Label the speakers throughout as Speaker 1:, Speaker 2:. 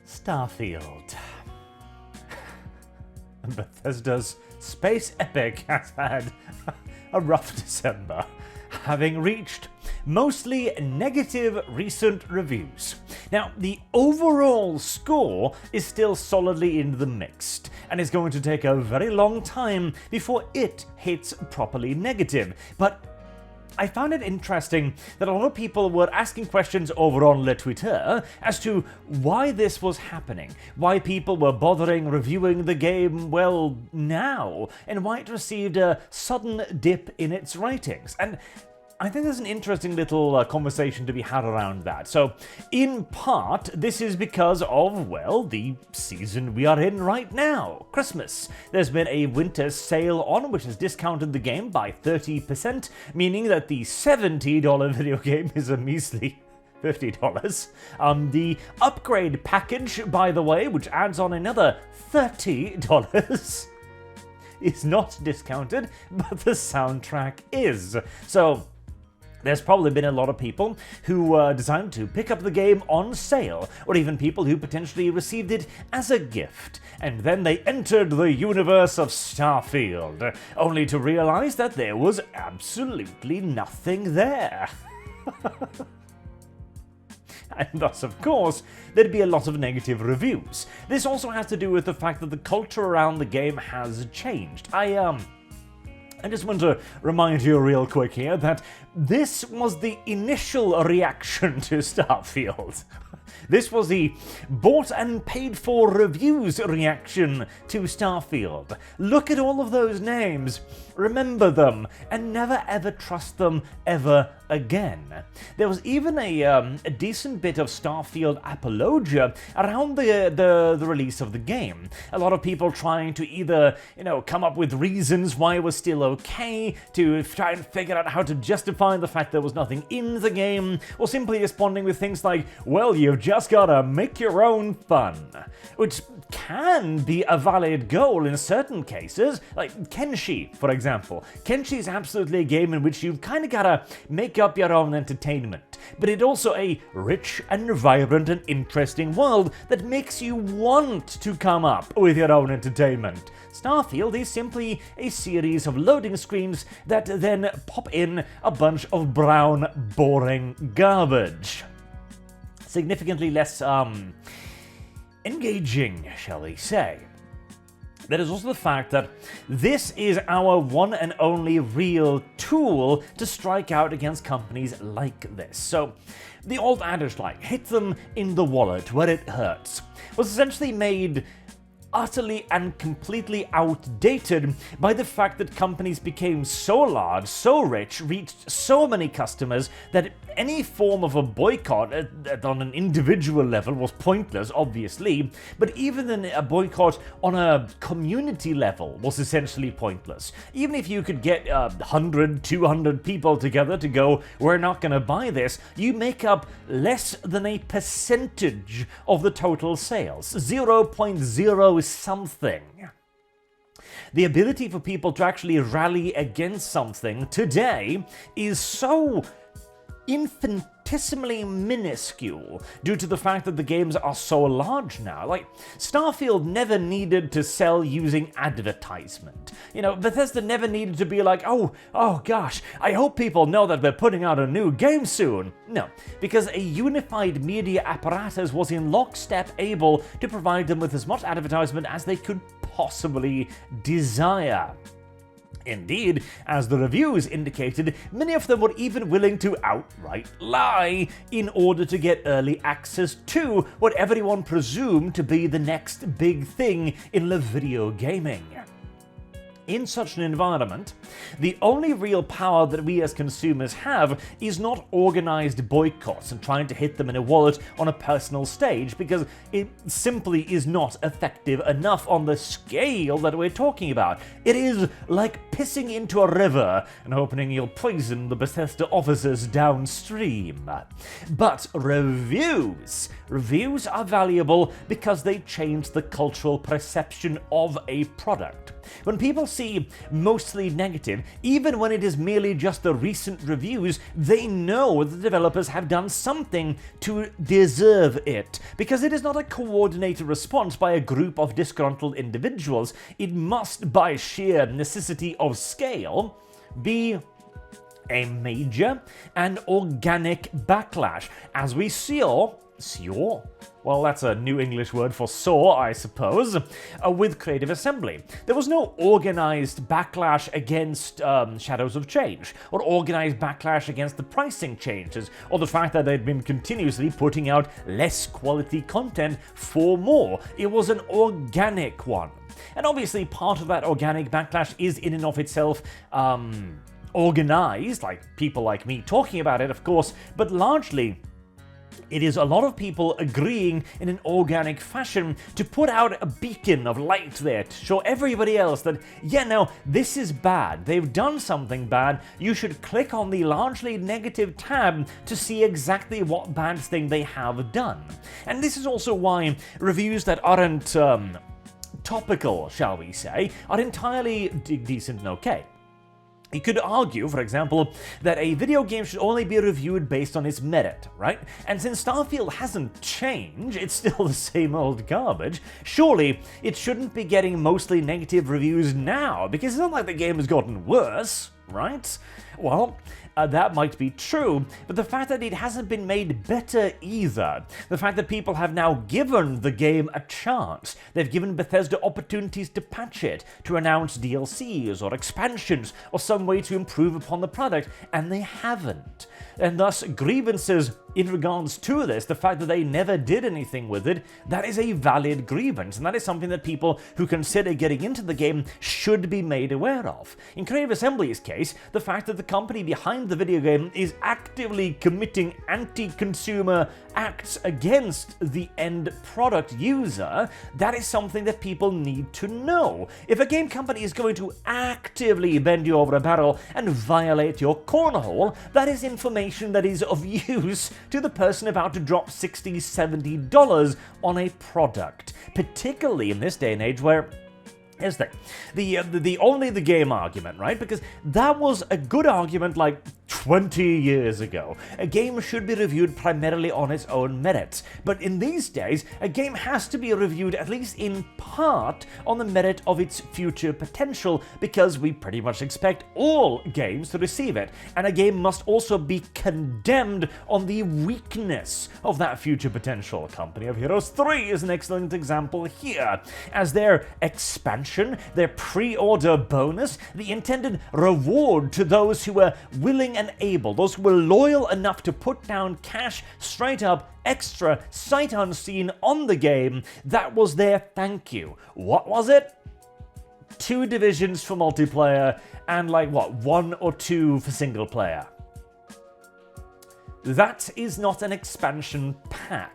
Speaker 1: Starfield. Bethesda's space epic has had a rough December, having reached mostly negative recent reviews. Now, the overall score is still solidly in the mixed, and it's going to take a very long time before it hits properly negative, but I found it interesting that a lot of people were asking questions over on Twitter as to why this was happening, why people were bothering reviewing the game, well, now, and why it received a sudden dip in its ratings. And I think there's an interesting little conversation to be had around that. So, in part, this is because of, well, the season we are in right now, Christmas. There's been a winter sale on, which has discounted the game by 30%, meaning that the $70 video game is a measly $50. The upgrade package, by the way, which adds on another $30, is not discounted, but the soundtrack is. So, there's probably been a lot of people who decided to pick up the game on sale, or even people who potentially received it as a gift, and then they entered the universe of Starfield, only to realize that there was absolutely nothing there. And thus, of course, there'd be a lot of negative reviews. This also has to do with the fact that the culture around the game has changed. I just want to remind you real quick here that this was the initial reaction to Starfield. This was the bought and paid for reviews reaction to Starfield. Look at all of those names, remember them, and never ever trust them ever again. There was even a decent bit of Starfield apologia around the release of the game. A lot of people trying to either, come up with reasons why it was still okay, to try and figure out how to justify the fact there was nothing in the game, or simply responding with things like, well, you've just gotta make your own fun, which can be a valid goal in certain cases, like Kenshi, for example. Kenshi is absolutely a game in which you've kind of gotta make up your own entertainment, but it's also a rich and vibrant and interesting world that makes you want to come up with your own entertainment. Starfield is simply a series of loading screens that then pop in a bunch of brown, boring garbage. Significantly less, engaging, shall we say. There is also the fact that this is our one and only real tool to strike out against companies like this. So, the old adage like, hit them in the wallet where it hurts, was essentially made utterly and completely outdated by the fact that companies became so large, so rich, reached so many customers that any form of a boycott on an individual level was pointless, obviously, but even then a boycott on a community level was essentially pointless. Even if you could get 100, 200 people together to go, we're not going to buy this, you make up less than a percentage of the total sales. 0.0 something. The ability for people to actually rally against something today is so infinitesimally minuscule due to the fact that the games are so large now. Like, Starfield never needed to sell using advertisement. Bethesda never needed to be like, oh gosh, I hope people know that we're putting out a new game soon. No, because a unified media apparatus was in lockstep able to provide them with as much advertisement as they could possibly desire. Indeed, as the reviews indicated, many of them were even willing to outright lie in order to get early access to what everyone presumed to be the next big thing in the video gaming. In such an environment, the only real power that we as consumers have is not organized boycotts and trying to hit them in a wallet on a personal stage, because it simply is not effective enough on the scale that we're talking about. It is like pissing into a river and hoping you'll poison the Bethesda officers downstream. But reviews are valuable because they change the cultural perception of a product. When people see mostly negative, even when it is merely just the recent reviews, they know the developers have done something to deserve it. Because it is not a coordinated response by a group of disgruntled individuals, it must, by sheer necessity of scale, be a major and organic backlash, as we saw, well, that's a new English word for saw, I suppose, with Creative Assembly. There was no organized backlash against Shadows of Change, or organized backlash against the pricing changes, or the fact that they'd been continuously putting out less quality content for more. It was an organic one. And obviously part of that organic backlash is in and of itself organized, like people like me talking about it, of course, but largely it is a lot of people agreeing in an organic fashion to put out a beacon of light there to show everybody else that, yeah, no, this is bad. They've done something bad. You should click on the largely negative tab to see exactly what bad thing they have done. And this is also why reviews that aren't topical, shall we say, are entirely decent and okay. You could argue, for example, that a video game should only be reviewed based on its merit, right? And since Starfield hasn't changed, it's still the same old garbage, surely it shouldn't be getting mostly negative reviews now, because it's not like the game has gotten worse, right? Well, that might be true, but the fact that it hasn't been made better either, the fact that people have now given the game a chance, they've given Bethesda opportunities to patch it, to announce DLCs or expansions or some way to improve upon the product, and they haven't. And thus, grievances in regards to this, the fact that they never did anything with it, that is a valid grievance, and that is something that people who consider getting into the game should be made aware of. In Creative Assembly's case, the fact that the company behind the video game is actively committing anti-consumer acts against the end product user, that is something that people need to know. If a game company is going to actively bend you over a barrel and violate your cornhole, that is information that is of use to the person about to drop $60, $70 on a product, particularly in this day and age where here's the only the game argument, right? Because that was a good argument like 20 years ago. A game should be reviewed primarily on its own merits, but in these days, a game has to be reviewed at least in part on the merit of its future potential, because we pretty much expect all games to receive it, and a game must also be condemned on the weakness of that future potential. Company of Heroes 3 is an excellent example here, as their expansion, their pre-order bonus, the intended reward to those who were willing and able, those who were loyal enough to put down cash straight up, extra, sight unseen on the game, that was their thank you. What was it? 2 divisions for multiplayer and like what, 1 or 2 for single player. That is not an expansion pack,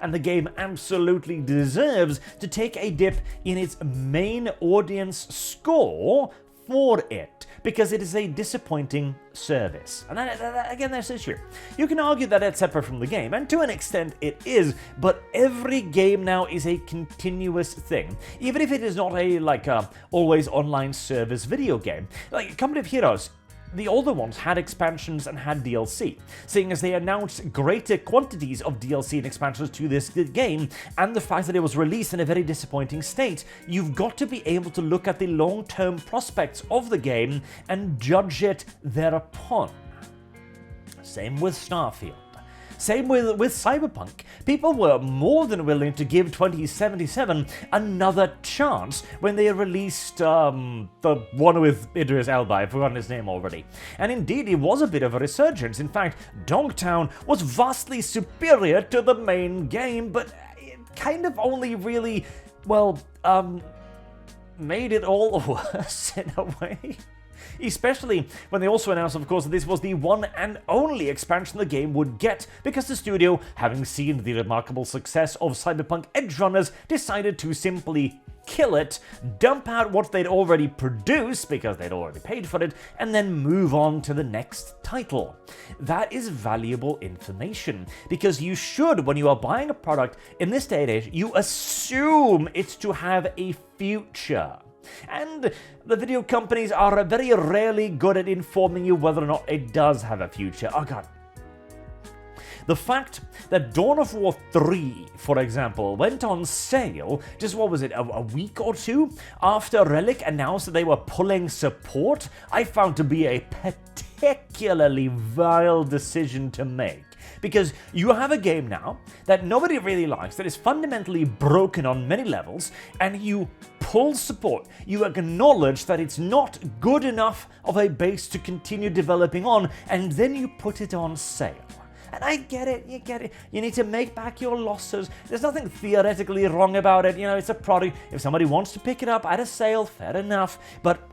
Speaker 1: and the game absolutely deserves to take a dip in its main audience score for it, because it is a disappointing service. And again, that's the issue. You can argue that it's separate from the game, and to an extent it is, but every game now is a continuous thing. Even if it is not a always online service video game. Like Company of Heroes, the older ones had expansions and had DLC, seeing as they announced greater quantities of DLC and expansions to this game, and the fact that it was released in a very disappointing state, you've got to be able to look at the long-term prospects of the game and judge it thereupon. Same with Starfield. Same with Cyberpunk. People were more than willing to give 2077 another chance when they released the one with Idris Elba. I've forgotten his name already. And indeed, it was a bit of a resurgence. In fact, Dogtown was vastly superior to the main game, but it kind of only really, made it all worse in a way. Especially when they also announced, of course, that this was the one and only expansion the game would get, because the studio, having seen the remarkable success of Cyberpunk Edgerunners, decided to simply kill it, dump out what they'd already produced, because they'd already paid for it, and then move on to the next title. That is valuable information, because you should, when you are buying a product in this day and age, you assume it's to have a future. And the video companies are very rarely good at informing you whether or not it does have a future. Oh god. The fact that Dawn of War 3, for example, went on sale just, what was it, a week or two after Relic announced that they were pulling support, I found to be a particularly vile decision to make. Because you have a game now that nobody really likes, that is fundamentally broken on many levels, and you pull support. You acknowledge that it's not good enough of a base to continue developing on, and then you put it on sale. And I get it, you get it. You need to make back your losses. There's nothing theoretically wrong about it. You know, it's a product. If somebody wants to pick it up at a sale, fair enough. But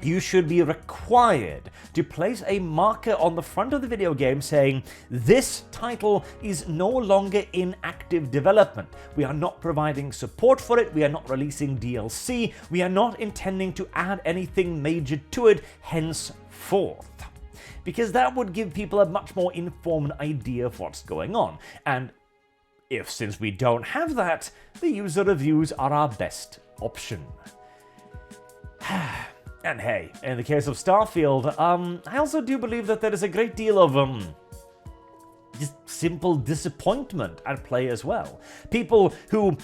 Speaker 1: you should be required to place a marker on the front of the video game saying, this title is no longer in active development. We are not providing support for it. We are not releasing DLC. We are not intending to add anything major to it henceforth. Because that would give people a much more informed idea of what's going on. And since we don't have that, the user reviews are our best option. And hey, in the case of Starfield, I also do believe that there is a great deal of just simple disappointment at play as well. People who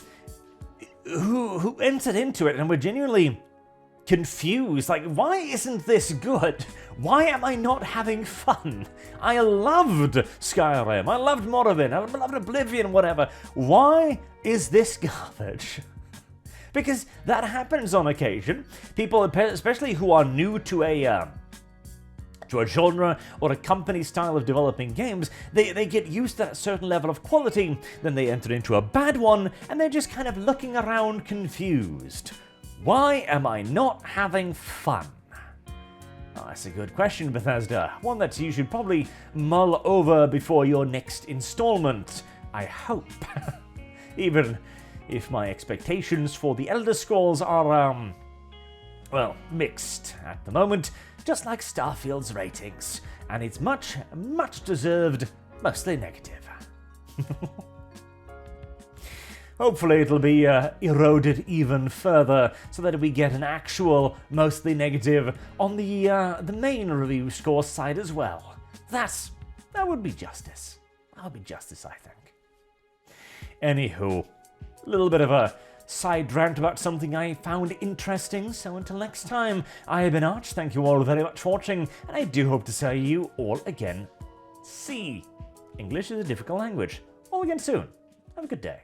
Speaker 1: entered into it and were genuinely confused, like, why isn't this good? Why am I not having fun? I loved Skyrim, I loved Morrowind, I loved Oblivion, whatever. Why is this garbage? Because that happens on occasion. People, especially who are new to a genre or a company style of developing games, they get used to that certain level of quality, then they enter into a bad one, and they're just kind of looking around confused. Why am I not having fun? Oh, that's a good question, Bethesda. One that you should probably mull over before your next installment, I hope. Even if my expectations for the Elder Scrolls are, well, mixed at the moment, just like Starfield's ratings. And it's much, much deserved, mostly negative. Hopefully it'll be eroded even further so that we get an actual, mostly negative on the main review score side as well. That would be justice. That would be justice, I think. Anywho, a little bit of a side rant about something I found interesting, so until next time, I have been Arch, thank you all very much for watching, and I do hope to see you all again. See. English is a difficult language. All again soon. Have a good day.